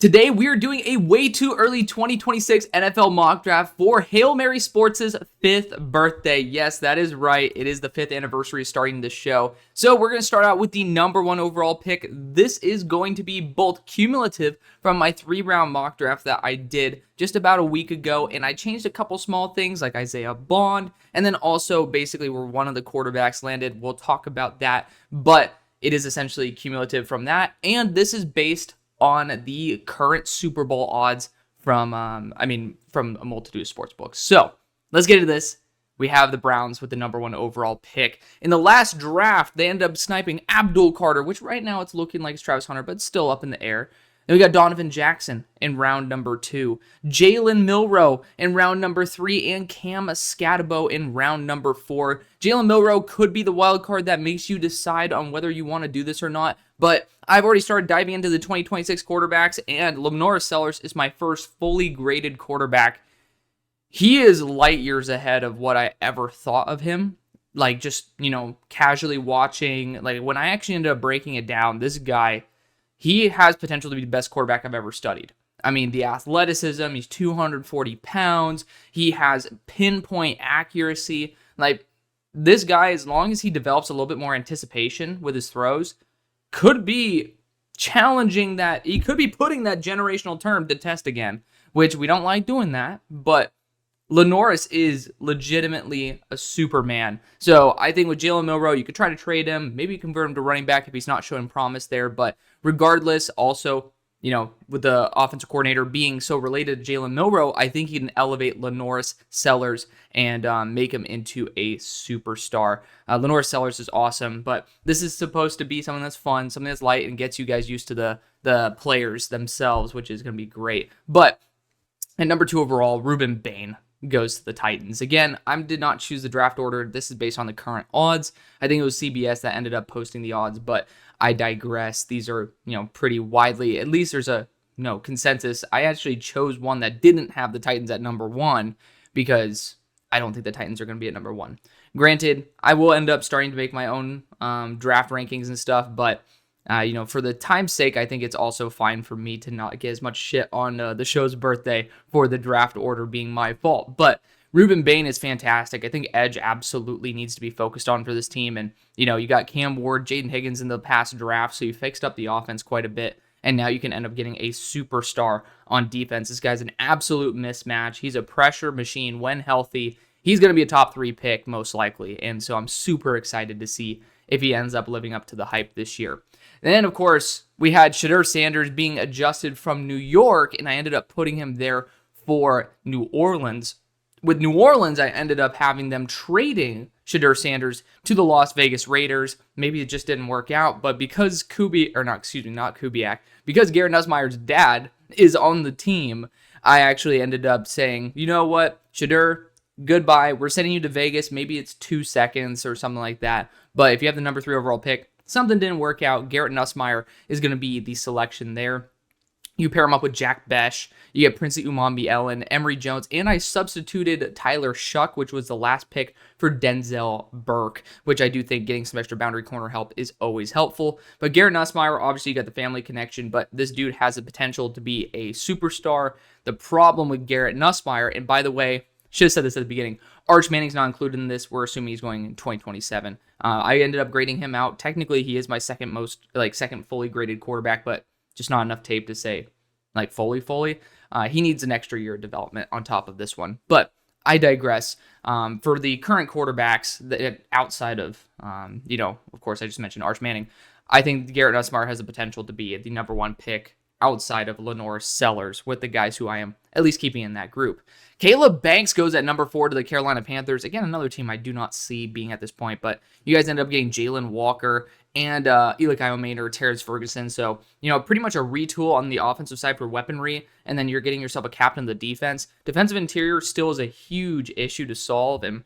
Today, we are doing a way too early 2026 NFL mock draft for Hail Mary Sports' 5th birthday. Yes, that is right. It is the 5th anniversary of starting this show. So we're going to start out with the number 1 overall pick. This is going to be both cumulative from my 3-round mock draft that I did just about a week ago, and I changed a couple small things like Isaiah Bond, and then also basically where one of the quarterbacks landed. We'll talk about that, but it is essentially cumulative from that, and this is based on the current Super Bowl odds from a multitude of sports books. So let's get into this. We have the Browns with the number 1 overall pick. In the last draft, they ended up sniping Abdul Carter, which right now it's looking like it's Travis Hunter, but it's still up in the air. Then we got Donovan Jackson in round number 2, Jalen Milroe in round number 3, and Cam Scatabo in round number 4. Jalen Milroe could be the wild card that makes you decide on whether you want to do this or not, but I've already started diving into the 2026 quarterbacks, and Lenora Sellers is my first fully graded quarterback. He is light years ahead of what I ever thought of him. Like, just, casually watching, like, when I actually ended up breaking it down, this guy, he has potential to be the best quarterback I've ever studied. I mean, the athleticism, he's 240 pounds, he has pinpoint accuracy. Like, this guy, as long as he develops a little bit more anticipation with his throws, could be challenging that, he could be putting that generational term to test again, which we don't like doing that, but Lenoris is legitimately a Superman. So I think with Jalen Milroe, you could try to trade him, maybe convert him to running back if he's not showing promise there, but regardless, also, with the offensive coordinator being so related to Jalen Milroe, I think he can elevate Lenoris Sellers and make him into a superstar. Lenoris Sellers is awesome, but this is supposed to be something that's fun, something that's light, and gets you guys used to the players themselves, which is going to be great. But at number 2 overall, Ruben Bain goes to the Titans. Again, I did not choose the draft order. This is based on the current odds. I think it was CBS that ended up posting the odds, but I digress. These are, pretty widely, at least there's a consensus. I actually chose one that didn't have the Titans at number 1 because I don't think the Titans are going to be at number 1. Granted, I will end up starting to make my own draft rankings and stuff, but for the time's sake, I think it's also fine for me to not get as much shit on the show's birthday for the draft order being my fault. But Ruben Bain is fantastic. I think edge absolutely needs to be focused on for this team. And, you got Cam Ward, Jaden Higgins in the past draft, so you fixed up the offense quite a bit. And now you can end up getting a superstar on defense. This guy's an absolute mismatch. He's a pressure machine when healthy. He's going to be a top 3 pick, most likely. And so I'm super excited to see if he ends up living up to the hype this year. And then, of course, we had Shedeur Sanders being adjusted from New York, and I ended up putting him there for New Orleans. With New Orleans, I ended up having them trading Shedeur Sanders to the Las Vegas Raiders. Maybe it just didn't work out, but because because Garrett Nussmeier's dad is on the team, I actually ended up saying, you know what, Shedeur, goodbye. We're sending you to Vegas. Maybe it's 2 seconds or something like that. But if you have the number 3 overall pick, something didn't work out. Garrett Nussmeier is going to be the selection there. You pair him up with Jack Besh. You get Princey Umambi-Ellen, Emory Jones, and I substituted Tyler Shuck, which was the last pick, for Denzel Burke, which I do think getting some extra boundary corner help is always helpful. But Garrett Nussmeier, obviously you got the family connection, but this dude has the potential to be a superstar. The problem with Garrett Nussmeier, and by the way, should have said this at the beginning, Arch Manning's not included in this. We're assuming he's going in 2027. I ended up grading him out. Technically, he is my second fully graded quarterback, but just not enough tape to say, fully. He needs an extra year of development on top of this one. But I digress. For the current quarterbacks, outside of, of course, I just mentioned Arch Manning, I think Garrett Nussmeier has the potential to be the number 1 pick outside of Lenoris Sellers with the guys who I am at least keeping in that group. Caleb Banks goes at number 4 to the Carolina Panthers. Again, another team I do not see being at this point, but you guys end up getting Jalen Walker and Eli Kyle-Maynard, Terrence Ferguson. So, pretty much a retool on the offensive side for weaponry, and then you're getting yourself a captain of the defense. Defensive interior still is a huge issue to solve, and,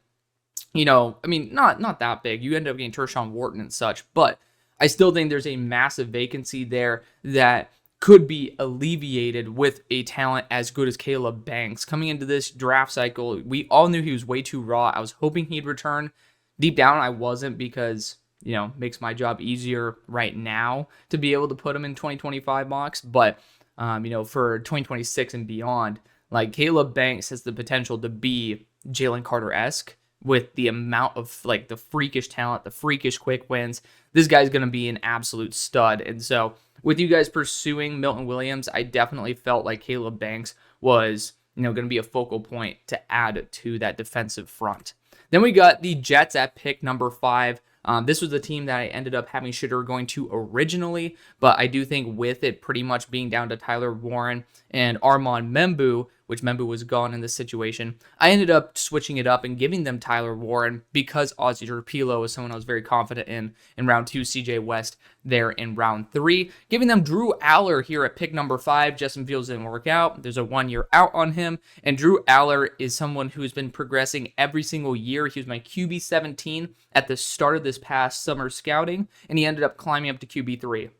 not that big. You end up getting Tershawn Wharton and such, but I still think there's a massive vacancy there that could be alleviated with a talent as good as Caleb Banks. Coming into this draft cycle, we all knew he was way too raw. I was hoping he'd return. Deep down, I wasn't because, makes my job easier right now to be able to put him in 2025 mocks. But for 2026 and beyond. Like, Caleb Banks has the potential to be Jalen Carter-esque with the amount of like the freakish talent, the freakish quick wins. This guy's going to be an absolute stud. And so with you guys pursuing Milton Williams, I definitely felt like Caleb Banks was, going to be a focal point to add to that defensive front. Then we got the Jets at pick number 5. This was the team that I ended up having Shedeur going to originally, but I do think with it pretty much being down to Tyler Warren and Armand Membu, which Membu was gone in this situation, I ended up switching it up and giving them Tyler Warren because Ozzie Rapilo is someone I was very confident in round 2, CJ West there in round 3. Giving them Drew Aller here at pick number 5. Justin Fields didn't work out. There's a 1-year out on him, and Drew Aller is someone who's been progressing every single year. He was my QB17 at the start of this past summer scouting, and he ended up climbing up to QB3.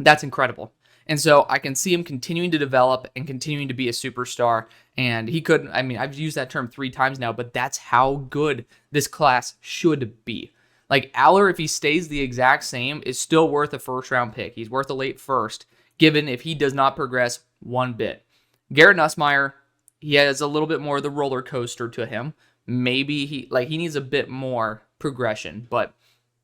That's incredible. And so I can see him continuing to develop and continuing to be a superstar. And he could, I've used that term 3 times now, but that's how good this class should be. Like, Aller, if he stays the exact same, is still worth a first-round pick. He's worth a late first, given if he does not progress one bit. Garrett Nussmeier, he has a little bit more of the roller coaster to him. Maybe he needs a bit more progression, but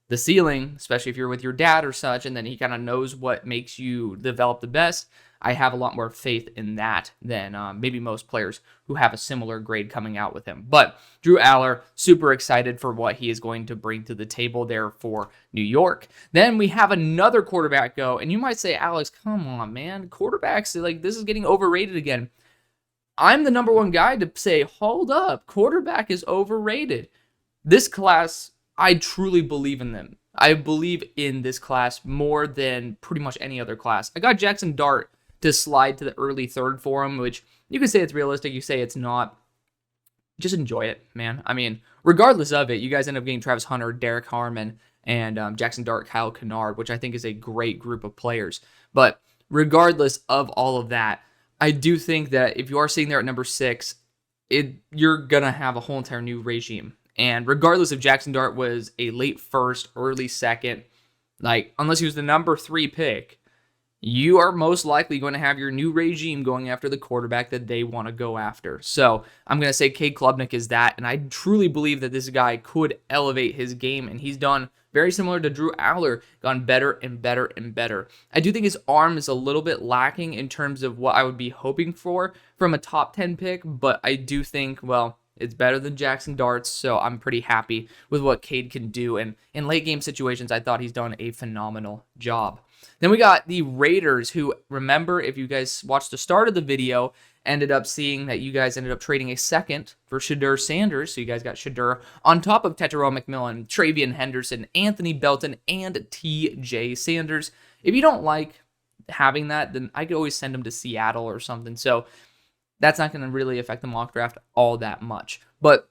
the ceiling, especially if you're with your dad or such, and then he kind of knows what makes you develop the best, I have a lot more faith in that than maybe most players who have a similar grade coming out with him. But Drew Aller, super excited for what he is going to bring to the table there for New York. Then we have another quarterback go, and you might say, Alex, come on, man. Quarterbacks, this is getting overrated again. I'm the number one guy to say, hold up, quarterback is overrated. This class, I truly believe in them. I believe in this class more than pretty much any other class. I got Jackson Dart to slide to the early 3rd for him, which you can say it's realistic, you say it's not. Just enjoy it, man. Regardless of it, you guys end up getting Travis Hunter, Derek Harmon, and Jackson Dart, Kyle Kennard, which I think is a great group of players. But regardless of all of that, I do think that if you are sitting there at number 6, you're going to have a whole entire new regime. And regardless if Jackson Dart was a late 1st, early 2nd, unless he was the number 3 pick, you are most likely going to have your new regime going after the quarterback that they want to go after. So I'm going to say Cade Klubnik is that, and I truly believe that this guy could elevate his game, and he's done very similar to Drew Aller, gone better and better and better. I do think his arm is a little bit lacking in terms of what I would be hoping for from a top 10 pick, but I do think, it's better than Jackson Dart's, so I'm pretty happy with what Cade can do. And in late game situations, I thought he's done a phenomenal job. Then we got the Raiders, who, remember, if you guys watched the start of the video, ended up seeing that you guys ended up trading a 2nd for Shedeur Sanders. So you guys got Shedeur on top of Tetairoa McMillan, Travion Henderson, Anthony Belton, and T.J. Sanders. If you don't like having that, then I could always send him to Seattle or something. So that's not going to really affect the mock draft all that much. But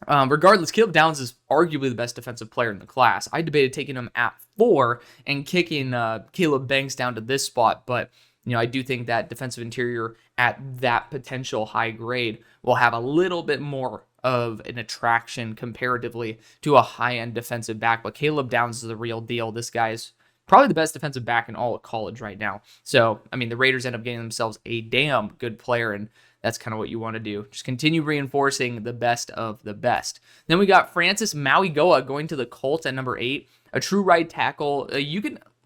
regardless, Caleb Downs is arguably the best defensive player in the class. I debated taking him at 4 and kicking Caleb Banks down to this spot, but I do think that defensive interior at that potential high grade will have a little bit more of an attraction comparatively to a high-end defensive back. But Caleb Downs is the real deal. This guy is probably the best defensive back in all of college right now. So, the Raiders end up getting themselves a damn good player, and that's kind of what you want to do. Just continue reinforcing the best of the best. Then we got Francis Mauigoa going to the Colts at number 8, a true right tackle.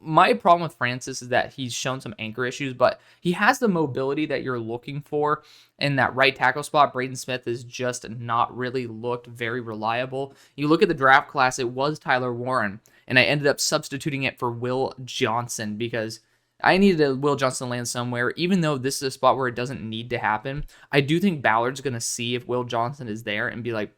My problem with Francis is that he's shown some anchor issues, but he has the mobility that you're looking for in that right tackle spot. Braden Smith has just not really looked very reliable. You look at the draft class, it was Tyler Warren, and I ended up substituting it for Will Johnson because I needed a Will Johnson to land somewhere. Even though this is a spot where it doesn't need to happen, I do think Ballard's going to see if Will Johnson is there and be like,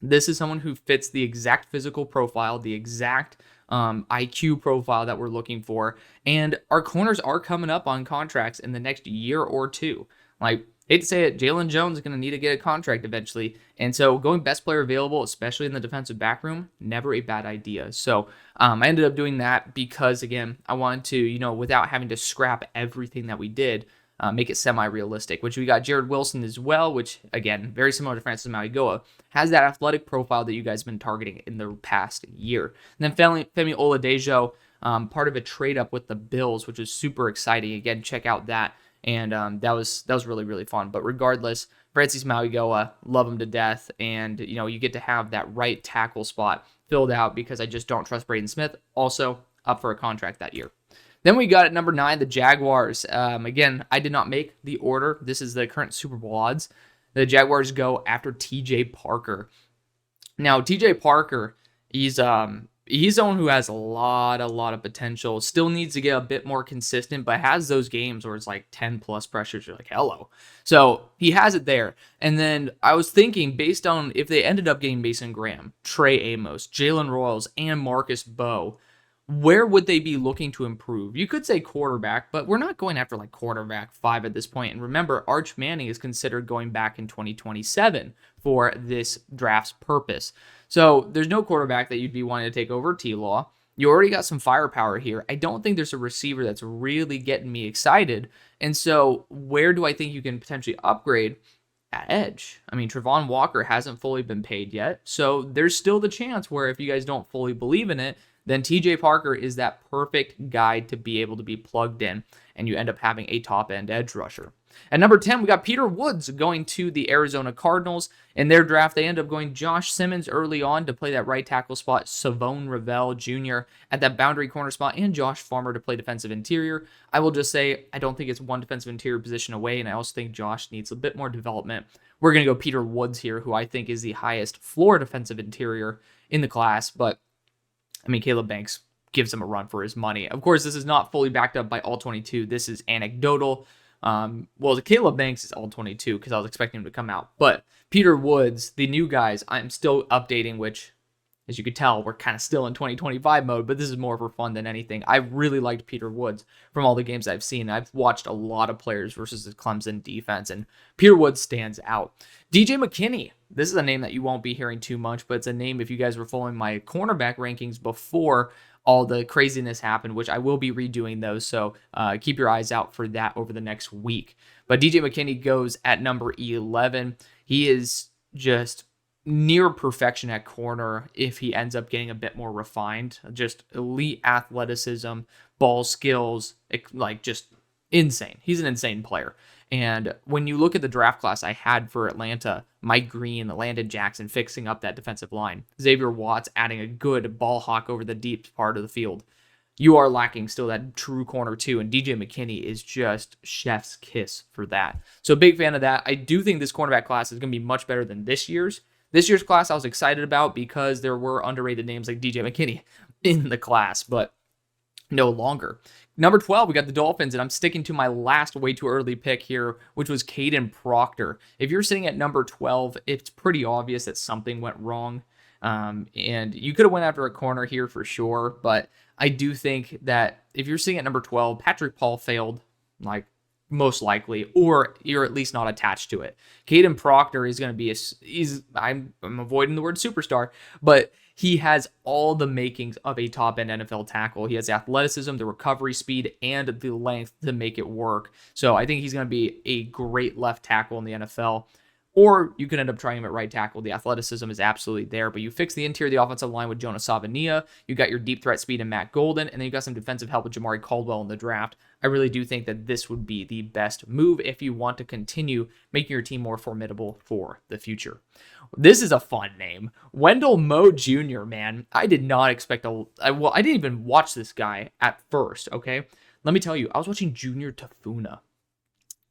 this is someone who fits the exact physical profile, the exact IQ profile that we're looking for. And our corners are coming up on contracts in the next year or two. Hate to say it, Jalen Jones is going to need to get a contract eventually. And so going best player available, especially in the defensive back room, never a bad idea. So I ended up doing that because, again, I wanted to, without having to scrap everything that we did, make it semi-realistic, which we got Jared Wilson as well, which, again, very similar to Francis Mauigoa, has that athletic profile that you guys have been targeting in the past year. And then Femi Oladejo, part of a trade up with the Bills, which is super exciting. Again, check out that. And that was really, really fun. But regardless, Francis Mauigoa, love him to death. And, you get to have that right tackle spot filled out because I just don't trust Braden Smith. Also up for a contract that year. Then we got at number 9, the Jaguars. Again, I did not make the order. This is the current Super Bowl odds. The Jaguars go after T.J. Parker. Now, T.J. Parker, he's someone who has a lot of potential. Still needs to get a bit more consistent, but has those games where it's like 10 plus pressures. You're like, hello. So he has it there. And then I was thinking, based on if they ended up getting Mason Graham, Trey Amos, Jalen Royals, and Marcus Bowe, where would they be looking to improve? You could say quarterback, but we're not going after like quarterback 5 at this point. And remember, Arch Manning is considered going back in 2027 for this draft's purpose. So there's no quarterback that you'd be wanting to take over T-Law. You already got some firepower here. I don't think there's a receiver that's really getting me excited. And so where do I think you can potentially upgrade? At edge. I mean, Travon Walker hasn't fully been paid yet. So there's still the chance where if you guys don't fully believe in it, then TJ Parker is that perfect guy to be able to be plugged in, and you end up having a top-end edge rusher. At number 10, we got Peter Woods going to the Arizona Cardinals. In their draft, they end up going Josh Simmons early on to play that right tackle spot, Savone Ravel Jr. at that boundary corner spot, and Josh Farmer to play defensive interior. I will just say, I don't think it's one defensive interior position away, and I also think Josh needs a bit more development. We're going to go Peter Woods here, who I think is the highest floor defensive interior in the class, but I mean, Caleb Banks gives him a run for his money. Of course, this is not fully backed up by all 22. This is anecdotal. Well, Caleb Banks is all 22 because I was expecting him to come out. But Peter Woods, the new guys, I'm still updating, which, as you could tell, we're kind of still in 2025 mode, but this is more for fun than anything. I really liked Peter Woods from all the games I've seen. I've watched a lot of players versus the Clemson defense, and Peter Woods stands out. DJ McKinney. This is a name that you won't be hearing too much, but it's a name if you guys were following my cornerback rankings before all the craziness happened, which I will be redoing those, so keep your eyes out for that over the next week. But DJ McKinney goes at number 11. He is just near perfection at corner if he ends up getting a bit more refined. Just elite athleticism, ball skills, like just insane. He's an insane player. And when you look at the draft class I had for Atlanta, Mike Green, Landon Jackson fixing up that defensive line, Xavier Watts adding a good ball hawk over the deep part of the field, you are lacking still that true corner too, and DJ McKinney is just chef's kiss for that. So big fan of that. I do think this cornerback class is going to be much better than this year's. This year's class I was excited about because there were underrated names like DJ McKinney in the class, but no longer. Number 12, we got the Dolphins, and I'm sticking to my last way too early pick here, which was Caden Proctor. If you're sitting at number 12, it's pretty obvious that something went wrong. And you could have went after a corner here for sure, but I do think that if you're sitting at number 12, Patrick Paul failed, like most likely, or you're at least not attached to it. Caden Proctor is going to be I'm avoiding the word superstar, but he has all the makings of a top-end NFL tackle. He has the athleticism, the recovery speed, and the length to make it work. So I think he's going to be a great left tackle in the NFL. Or you could end up trying him at right tackle. The athleticism is absolutely there, but you fix the interior of the offensive line with Jonas Savania. You got your deep threat speed in Matt Golden, and then you got some defensive help with Jamari Caldwell in the draft. I really do think that this would be the best move if you want to continue making your team more formidable for the future. This is a fun name. Wendell Moe Jr., man. I did not expect I didn't even watch this guy at first, okay? Let me tell you, I was watching Junior Tafuna,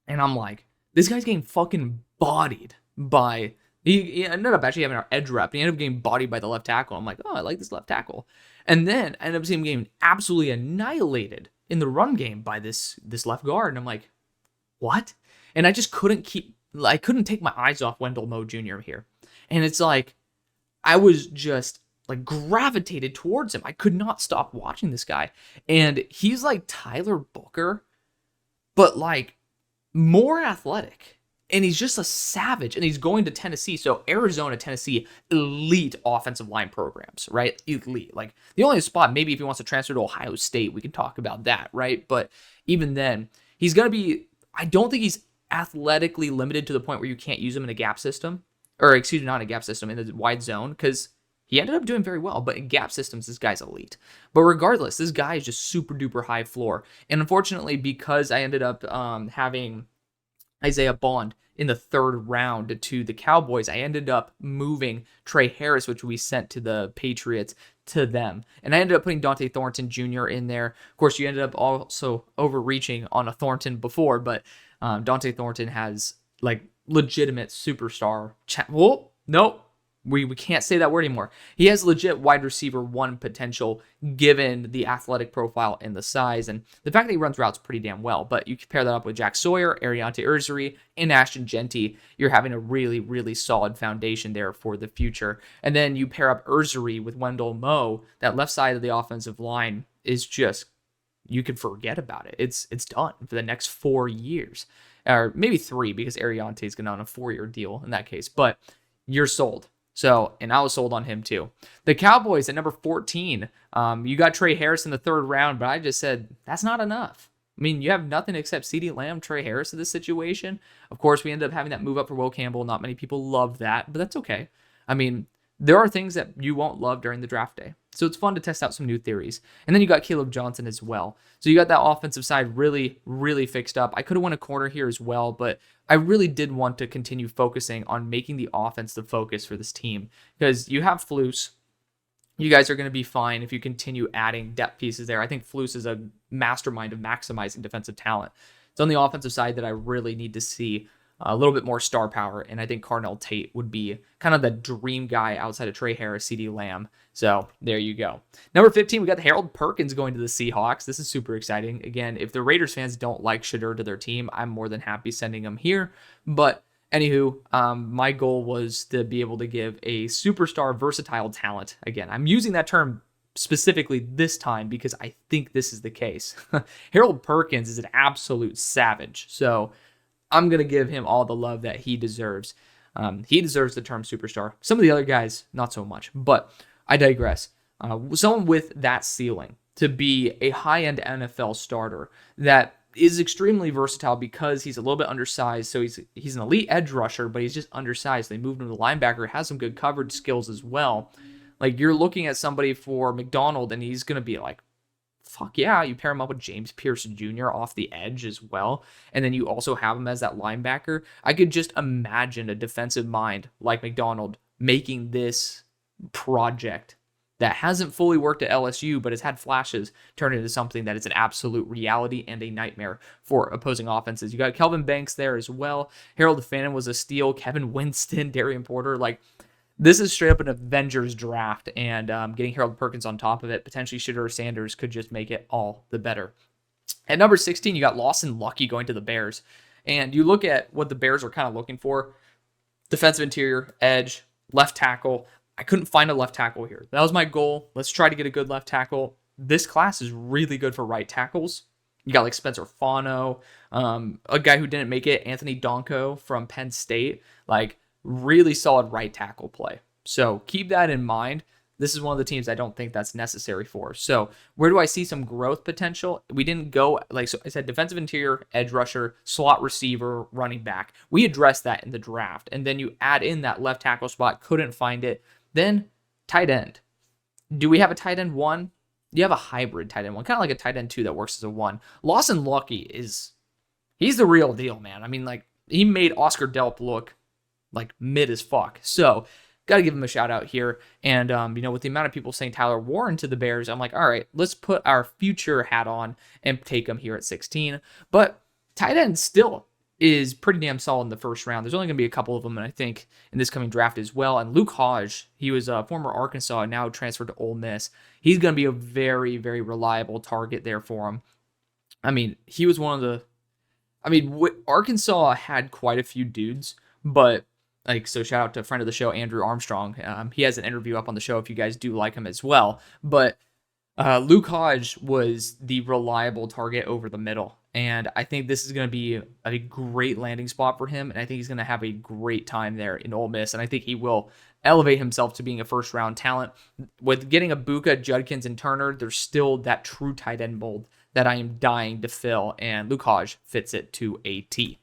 and I'm like, this guy's getting fucking bodied by... He ended up actually having our edge rep. He ended up getting bodied by the left tackle. I'm like, oh, I like this left tackle. And then I ended up seeing him getting absolutely annihilated in the run game by this left guard. And I'm like, what? And I just couldn't take my eyes off Wendell Moe Jr. here. And it's like, I was just like gravitated towards him. I could not stop watching this guy. And he's like Tyler Booker, but like more athletic. And he's just a savage, and he's going to Tennessee. So Arizona, Tennessee, elite offensive line programs, right? Elite. Like the only spot, maybe if he wants to transfer to Ohio State, we can talk about that, right? But even then, he's going to be, I don't think he's athletically limited to the point where you can't use him in a gap system. Or excuse me, not in a gap system, in the wide zone, because he ended up doing very well, but in gap systems, this guy's elite. But regardless, this guy is just super duper high floor. And unfortunately, because I ended up having Isaiah Bond in the third round to the Cowboys, I ended up moving Trey Harris, which we sent to the Patriots, to them. And I ended up putting Dante Thornton Jr. in there. Of course, you ended up also overreaching on a Thornton before, but Dante Thornton has like legitimate superstar. Well, nope. We can't say that word anymore. He has legit wide receiver 1 potential given the athletic profile and the size. And the fact that he runs routes pretty damn well. But you compare that up with Jack Sawyer, Ariante Ursary, and Ashton Genty. You're having a really, really solid foundation there for the future. And then you pair up Ursary with Wendell Moe. That left side of the offensive line is just, you can forget about it. It's done for the next 4 years. Or maybe 3 because Ariante is going to on a 4-year deal in that case. But you're sold. So, and I was sold on him too. The Cowboys at number 14, you got Trey Harris in the third round, but I just said, that's not enough. I mean, you have nothing except CeeDee Lamb, Trey Harris in this situation. Of course, we ended up having that move up for Will Campbell. Not many people love that, but that's okay. I mean, there are things that you won't love during the draft day. So it's fun to test out some new theories. And then you got Caleb Johnson as well. So you got that offensive side really, really fixed up. I could have won a corner here as well, but I really did want to continue focusing on making the offense the focus for this team. Because you have Flus. You guys are going to be fine if you continue adding depth pieces there. I think Flus is a mastermind of maximizing defensive talent. It's on the offensive side that I really need to see a little bit more star power, and I think Carnell Tate would be kind of the dream guy outside of Trey Harris, CeeDee Lamb. So there you go. Number 15, we got Harold Perkins going to the Seahawks. This is super exciting. Again, if the Raiders fans don't like Shedeur to their team, I'm more than happy sending him here. But anywho, my goal was to be able to give a superstar versatile talent. Again, I'm using that term specifically this time because I think this is the case. Harold Perkins is an absolute savage. So I'm going to give him all the love that he deserves. He deserves the term superstar. Some of the other guys, not so much, but I digress. Someone with that ceiling to be a high-end NFL starter that is extremely versatile because he's a little bit undersized. So he's an elite edge rusher, but he's just undersized. They moved him to linebacker, has some good coverage skills as well. Like, you're looking at somebody for McDonald, and he's going to be like, fuck yeah, you pair him up with James Pierce Jr. off the edge as well. And then you also have him as that linebacker. I could just imagine a defensive mind like McDonald making this project that hasn't fully worked at LSU, but has had flashes turn into something that is an absolute reality and a nightmare for opposing offenses. You got Kelvin Banks there as well. Harold Fannin was a steal. Kevin Winston, Darian Porter, like, this is straight up an Avengers draft, and getting Harold Perkins on top of it, potentially Shedeur Sanders, could just make it all the better. At number 16, you got Lawson Lucky going to the Bears. And you look at what the Bears are kind of looking for. Defensive interior, edge, left tackle. I couldn't find a left tackle here. That was my goal. Let's try to get a good left tackle. This class is really good for right tackles. You got like Spencer Fano, a guy who didn't make it, Anthony Donko from Penn State. Like, really solid right tackle play. So keep that in mind. This is one of the teams I don't think that's necessary for. So where do I see some growth potential? We didn't go, like so I said, defensive interior, edge rusher, slot receiver, running back. We addressed that in the draft. And then you add in that left tackle spot, couldn't find it. Then tight end. Do we have a tight end 1? You have a hybrid tight end 1, kind of like a tight end 2 that works as a 1. Lawson Lucky he's the real deal, man. I mean, like, he made Oscar Delp look like mid as fuck. So got to give him a shout out here. And, with the amount of people saying Tyler Warren to the Bears, I'm like, all right, let's put our future hat on and take him here at 16. But tight end still is pretty damn solid in the first round. There's only going to be a couple of them, and I think in this coming draft as well. And Luke Hodge, he was a former Arkansas, now transferred to Ole Miss. He's going to be a very, very reliable target there for him. I mean, he was one of the, Arkansas had quite a few dudes, but so shout out to a friend of the show, Andrew Armstrong. He has an interview up on the show if you guys do like him as well. But Luke Hodge was the reliable target over the middle. And I think this is going to be a great landing spot for him. And I think he's going to have a great time there in Ole Miss. And I think he will elevate himself to being a first-round talent. With getting Ibuka, Judkins, and Turner, there's still that true tight end mold that I am dying to fill. And Luke Hodge fits it to a T.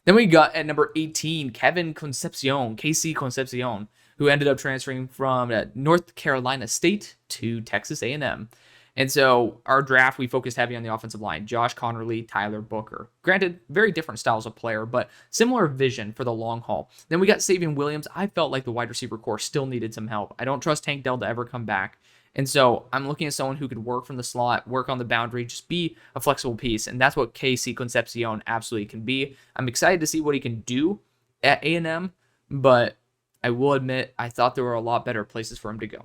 Then we got at number 18, Kevin Concepcion, KC Concepcion. who ended up transferring from North Carolina State to Texas A&M. And so our draft, we focused heavy on the offensive line. Josh Connerly, Tyler Booker. Granted, very different styles of player, but similar vision for the long haul. Then we got Savion Williams. I felt like the wide receiver core still needed some help. I don't trust Tank Dell to ever come back. And so I'm looking at someone who could work from the slot, work on the boundary, just be a flexible piece. And that's what Casey Concepcion absolutely can be. I'm excited to see what he can do at A&M, but I will admit I thought there were a lot better places for him to go.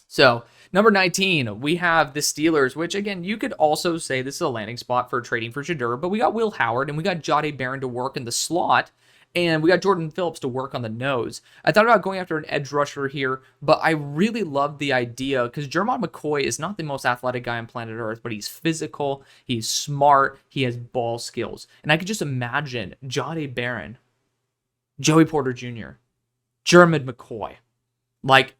So, number 19, we have the Steelers, which, again, you could also say this is a landing spot for trading for Shadur, but we got Will Howard, and we got Jahdae Barron to work in the slot, and we got Jordan Phillips to work on the nose. I thought about going after an edge rusher here, but I really loved the idea, because Jermon McCoy is not the most athletic guy on planet Earth, but he's physical, he's smart, he has ball skills. And I could just imagine Jahdae Barron, Joey Porter Jr., Jermon McCoy, like,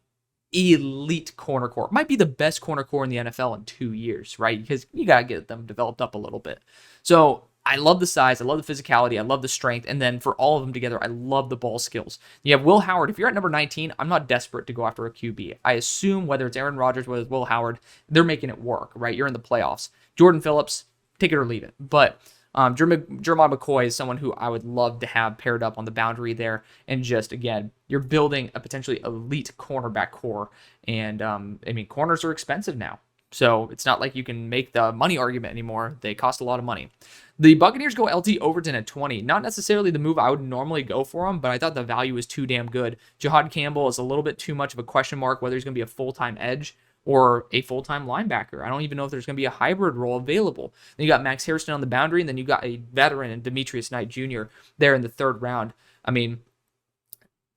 elite corner core. Might be the best corner core in the NFL in 2 years, right? Because you got to get them developed up a little bit. So I love the size. I love the physicality. I love the strength. And then for all of them together, I love the ball skills. You have Will Howard. If you're at number 19, I'm not desperate to go after a QB. I assume whether it's Aaron Rodgers, whether it's Will Howard, they're making it work, right? You're in the playoffs. Jordan Phillips, take it or leave it. But Jermon McCoy is someone who I would love to have paired up on the boundary there. And just, again, you're building a potentially elite cornerback core. And, corners are expensive now. So it's not like you can make the money argument anymore. They cost a lot of money. The Buccaneers go LT Overton at 20. Not necessarily the move I would normally go for him, but I thought the value was too damn good. Jahad Campbell is a little bit too much of a question mark whether he's going to be a full-time edge or a full-time linebacker. I don't even know if there's going to be a hybrid role available. Then you got Max Hairston on the boundary, and then you got a veteran in Demetrius Knight Jr. there in the third round. I mean,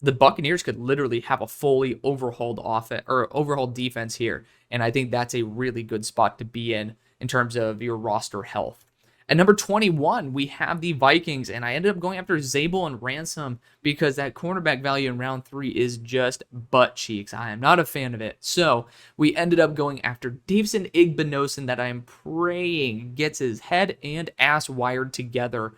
the Buccaneers could literally have a fully overhauled offense or overhauled defense here, and I think that's a really good spot to be in terms of your roster health. At number 21, we have the Vikings, and I ended up going after Zabel and Ransom because that cornerback value in round 3 is just butt cheeks. I am not a fan of it. So we ended up going after Davison Igbinosun that I am praying gets his head and ass wired together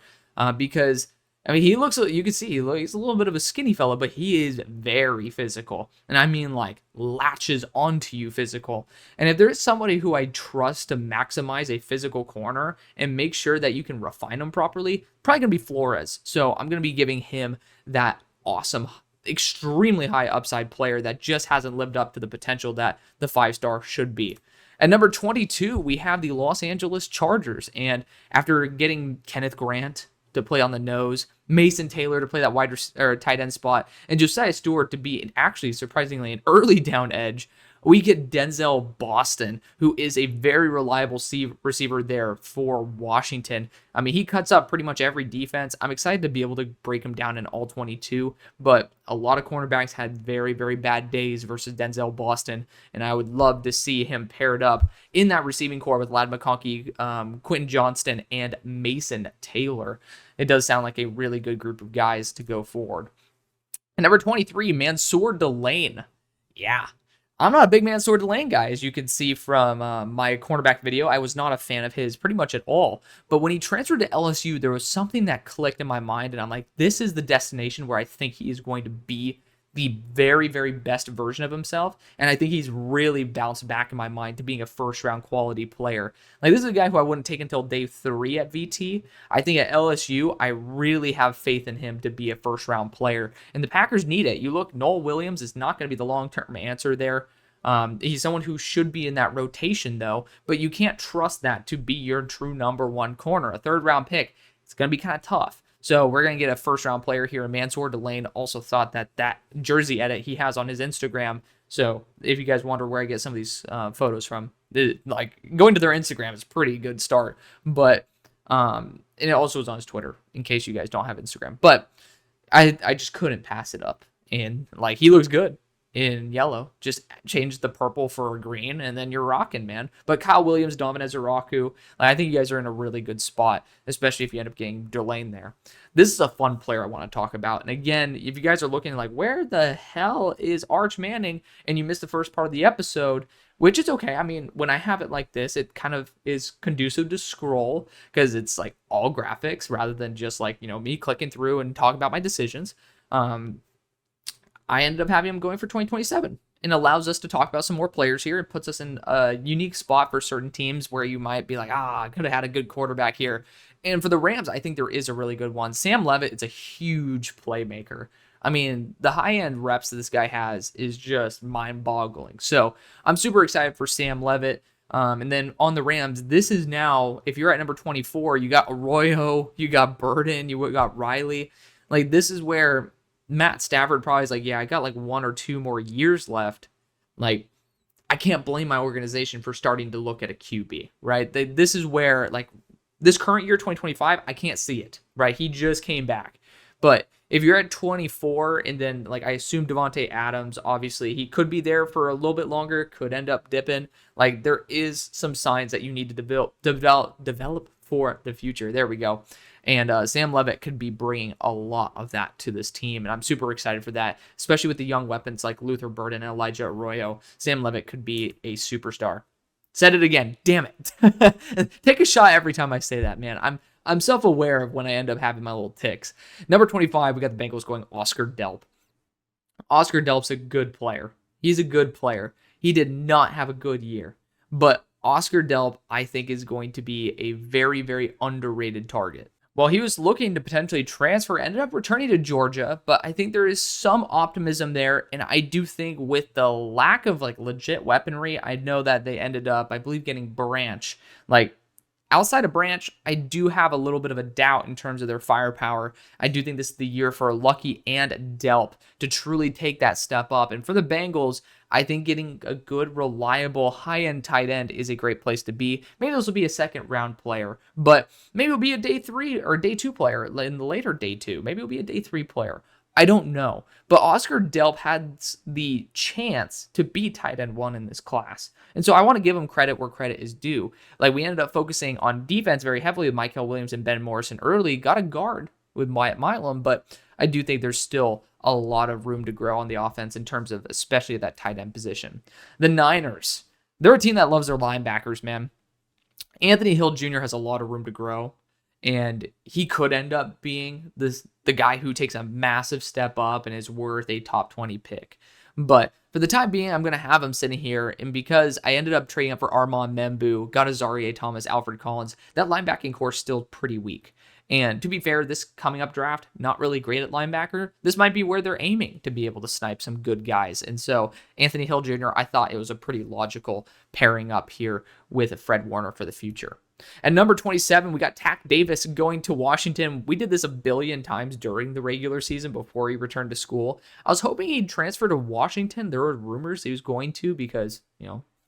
because he looks, you can see, he's a little bit of a skinny fella, but he is very physical. And I mean, like, latches onto you physical. And if there's somebody who I trust to maximize a physical corner and make sure that you can refine them properly, probably going to be Flores. So I'm going to be giving him that awesome, extremely high upside player that just hasn't lived up to the potential that the 5-star should be. At number 22, we have the Los Angeles Chargers. And after getting Kenneth Grant to play on the nose, Mason Taylor to play that wide or tight end spot, and Josiah Stewart to be actually surprisingly an early down edge, we get Denzel Boston, who is a very reliable receiver there for Washington. I mean, he cuts up pretty much every defense. I'm excited to be able to break him down in all 22, but a lot of cornerbacks had very, very bad days versus Denzel Boston, and I would love to see him paired up in that receiving core with Ladd McConkey, Quentin Johnston, and Mason Taylor. It does sound like a really good group of guys to go forward. And number 23, Mansour Delane. Yeah. I'm not a big Mansour Delane guy, as you can see from my cornerback video. I was not a fan of his pretty much at all. But when he transferred to LSU, there was something that clicked in my mind, and I'm like, this is the destination where I think he is going to be the very, very best version of himself. And I think he's really bounced back in my mind to being a first-round quality player. Like, this is a guy who I wouldn't take until day 3 at VT. I think at LSU, I really have faith in him to be a first-round player. And the Packers need it. You look, Noel Williams is not going to be the long-term answer there. He's someone who should be in that rotation, though. But you can't trust that to be your true number 1 corner. A third-round pick, it's going to be kind of tough. So we're going to get a first-round player here. Mansour Delane also thought that jersey edit he has on his Instagram. So if you guys wonder where I get some of these photos from, going to their Instagram is a pretty good start. But and it also is on his Twitter, in case you guys don't have Instagram. But I just couldn't pass it up. And, he looks good in yellow. Just change the purple for a green, and then you're rocking, man. But Kyle Williams, Dominic Zaraku, I think you guys are in a really good spot, especially if you end up getting Delane there. This is a fun player I want to talk about. And again, if you guys are looking where the hell is Arch Manning, and you missed the first part of the episode, which is okay. I mean, when I have it like this, it kind of is conducive to scroll because it's all graphics rather than just me clicking through and talking about my decisions. I ended up having him going for 2027. And allows us to talk about some more players here. It puts us in a unique spot for certain teams where you might be like, I could have had a good quarterback here. And for the Rams, I think there is a really good one. Sam Levitt is a huge playmaker. I mean, the high-end reps that this guy has is just mind-boggling. So I'm super excited for Sam Levitt. And then on the Rams, this is now, if you're at number 24, you got Arroyo, you got Burden, you got Riley. Like, this is where Matt Stafford probably is like, yeah, I got like 1 or 2 more years left. Like, I can't blame my organization for starting to look at a QB, right? This is where, like, this current year, 2025, I can't see it, right? He just came back. But if you're at 24 and then, like, I assume Devontae Adams, obviously, he could be there for a little bit longer, could end up dipping. Like, there is some signs that you need to develop for the future. There we go. And Sam Levitt could be bringing a lot of that to this team. And I'm super excited for that, especially with the young weapons like Luther Burden and Elijah Arroyo. Sam Levitt could be a superstar. Said it again. Damn it. Take a shot every time I say that, man. I'm self-aware of when I end up having my little ticks. Number 25, we got the Bengals going Oscar Delp. Oscar Delp's a good player. He's a good player. He did not have a good year. But Oscar Delp, I think, is going to be a very, very underrated target. Well, he was looking to potentially transfer, ended up returning to Georgia, but I think there is some optimism there, and I do think with the lack of, like, legit weaponry, I know that they ended up, I believe, getting Branch. Like, outside of Branch, I do have a little bit of a doubt in terms of their firepower. I do think this is the year for Lucky and Delp to truly take that step up, and for the Bengals, I think getting a good, reliable, high-end tight end is a great place to be. Maybe this will be a second-round player, but maybe it'll be a day 3 or day 2 player in the later day 2. Maybe it'll be a day 3 player. I don't know. But Oscar Delp had the chance to be tight end 1 in this class. And so I want to give him credit where credit is due. Like, we ended up focusing on defense very heavily with Michael Williams and Ben Morrison early. Got a guard with Wyatt Milam, but I do think there's still a lot of room to grow on the offense in terms of especially that tight end position. The Niners, they're a team that loves their linebackers, man. Anthony Hill Jr. has a lot of room to grow, and he could end up being the guy who takes a massive step up and is worth a top 20 pick. But for the time being, I'm going to have him sitting here, and because I ended up trading up for Armand Membu, got Azarie Thomas, Alfred Collins, that linebacking core is still pretty weak. And to be fair, this coming up draft, not really great at linebacker. This might be where they're aiming to be able to snipe some good guys. And so Anthony Hill Jr., I thought it was a pretty logical pairing up here with Fred Warner for the future. At number 27, we got Tack Davis going to Washington. We did this a billion times during the regular season before he returned to school. I was hoping he'd transfer to Washington. There were rumors he was going to because,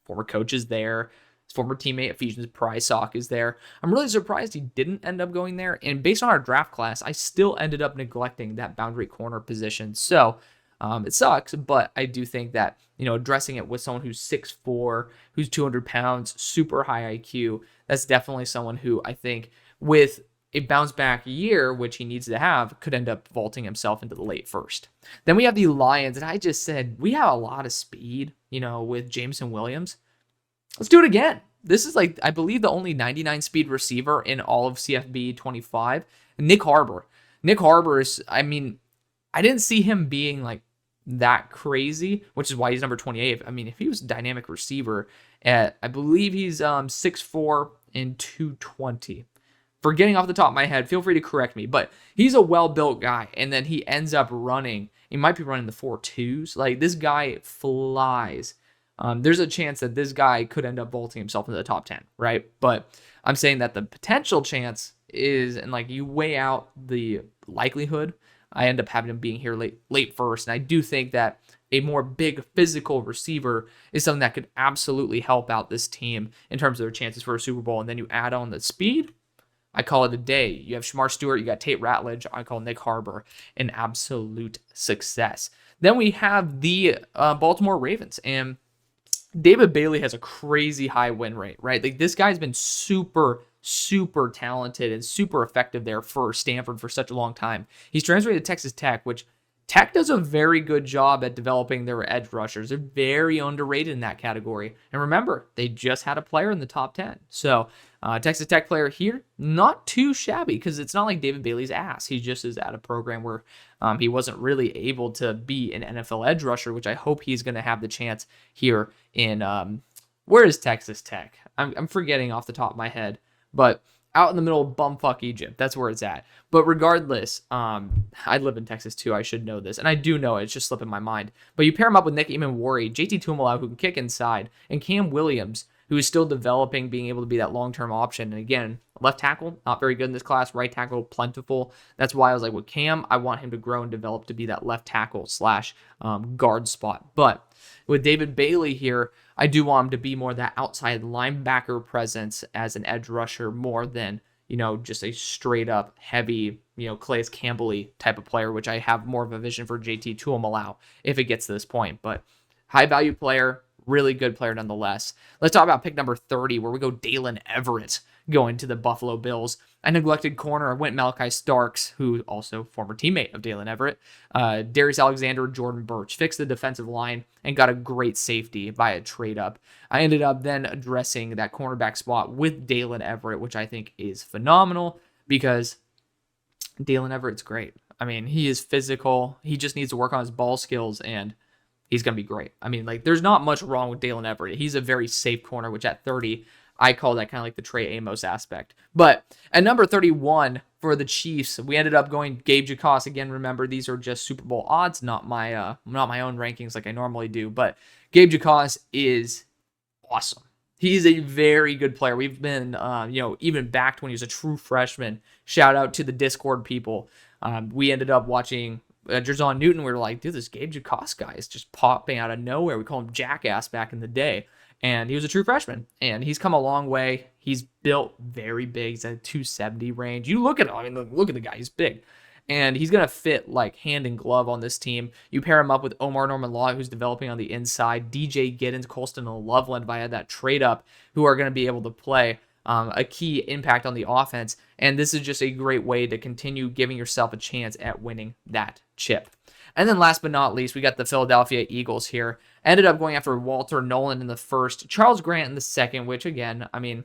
former coaches there. His former teammate Ephesians Prysock is there. I'm really surprised he didn't end up going there. And based on our draft class, I still ended up neglecting that boundary corner position. So it sucks, but I do think that, addressing it with someone who's 6'4", who's 200 pounds, super high IQ, that's definitely someone who I think with a bounce back year, which he needs to have, could end up vaulting himself into the late first. Then we have the Lions, and I just said, we have a lot of speed, with Jameson Williams. Let's do it again. This is I believe the only 99 speed receiver in all of CFB 25. Nick Harbor. Nick Harbor is, I didn't see him being that crazy, which is why he's number 28. If he was a dynamic receiver I believe he's 6'4" and 220. Forgetting off the top of my head, feel free to correct me, but he's a well-built guy, and then he ends up running. He might be running the 4.2s. This guy flies. There's a chance that this guy could end up vaulting himself into the top 10, right? But I'm saying that the potential chance is, and you weigh out the likelihood, I end up having him being here late first. And I do think that a more big physical receiver is something that could absolutely help out this team in terms of their chances for a Super Bowl. And then you add on the speed, I call it a day. You have Shamar Stewart, you got Tate Ratledge, I call Nick Harbor an absolute success. Then we have the Baltimore Ravens, and David Bailey has a crazy high win rate, right? This guy's been super talented and super effective there for Stanford for such a long time. He's transferred to Texas Tech, which Tech does a very good job at developing their edge rushers. They're very underrated in that category. And remember, they just had a player in the top 10. So Texas Tech player here, not too shabby because it's not like David Bailey's ass. He just is at a program where he wasn't really able to be an NFL edge rusher, which I hope he's going to have the chance here in, where is Texas Tech? I'm forgetting off the top of my head, but out in the middle of bumfuck Egypt. That's where it's at. But regardless, I live in Texas too. I should know this. And I do know it. It's just slipping my mind. But you pair him up with Nick Eamon-Warry, JT Tuimoloau, who can kick inside, and Cam Williams, who is still developing, being able to be that long-term option. And again, left tackle, not very good in this class. Right tackle, plentiful. That's why I was like, with Cam, I want him to grow and develop to be that left tackle / guard spot. But with David Bailey here, I do want him to be more that outside linebacker presence as an edge rusher more than, just a straight up heavy, Calais Campbell-y type of player, which I have more of a vision for JT Tuimoloau if it gets to this point. But high value player, really good player nonetheless. Let's talk about pick number 30, where we go Dalen Everett going to the Buffalo Bills. I neglected corner. I went Malachi Starks, who also former teammate of Dalen Everett. Darius Alexander, Jordan Birch fixed the defensive line and got a great safety by a trade up. I ended up then addressing that cornerback spot with Dalen Everett, which I think is phenomenal because Dalen Everett's great. I mean, he is physical. He just needs to work on his ball skills, and he's going to be great. I mean, there's not much wrong with Dalen Everett. He's a very safe corner, which at 30, I call that kind of like the Trey Amos aspect. But at number 31 for the Chiefs, we ended up going Gabe Jacos. Again, remember, these are just Super Bowl odds, not my own rankings like I normally do. But Gabe Jacos is awesome. He's a very good player. We've been, even back when he was a true freshman. Shout out to the Discord people. We ended up watching Jerzon Newton. We were like, dude, this Gabe Jacos guy is just popping out of nowhere. We call him Jackass back in the day. And he was a true freshman, and he's come a long way. He's built very big. He's at a 270 range. You look at him. I mean, look at the guy. He's big. And he's going to fit like hand in glove on this team. You pair him up with Omar Norman-Law, who's developing on the inside, DJ Giddens, Colston, and Loveland via that trade up, who are going to be able to play a key impact on the offense. And this is just a great way to continue giving yourself a chance at winning that chip. And then last but not least, we got the Philadelphia Eagles here. Ended up going after Walter Nolan in the first, Charles Grant in the second, which again, I mean,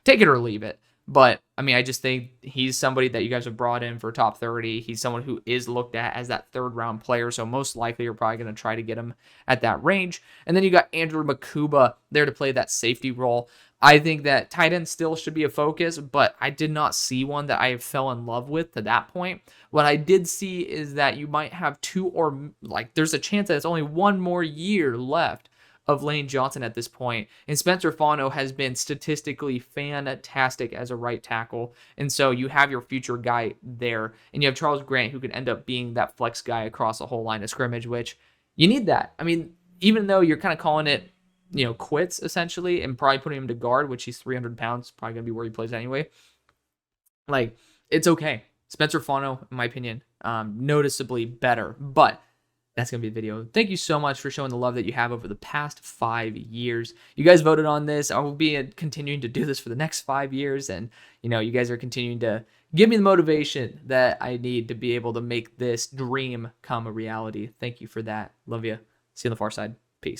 take it or leave it. But, I mean, I just think he's somebody that you guys have brought in for top 30. He's someone who is looked at as that third-round player, so most likely you're probably going to try to get him at that range. And then you got Andrew Makuba there to play that safety role. I think that tight end still should be a focus, but I did not see one that I fell in love with to that point. What I did see is that you might have there's a chance that it's only one more year left of Lane Johnson at this point. And Spencer Fano has been statistically fantastic as a right tackle. And so you have your future guy there. And you have Charles Grant, who could end up being that flex guy across the whole line of scrimmage, which you need that. I mean, even though you're kind of calling it, quits essentially, and probably putting him to guard, which he's 300 pounds, probably going to be where he plays anyway. It's okay. Spencer Fano, in my opinion, noticeably better, but that's going to be the video. Thank you so much for showing the love that you have over the past 5 years. You guys voted on this. I will be continuing to do this for the next 5 years, and, you guys are continuing to give me the motivation that I need to be able to make this dream come a reality. Thank you for that. Love you. See you on the far side.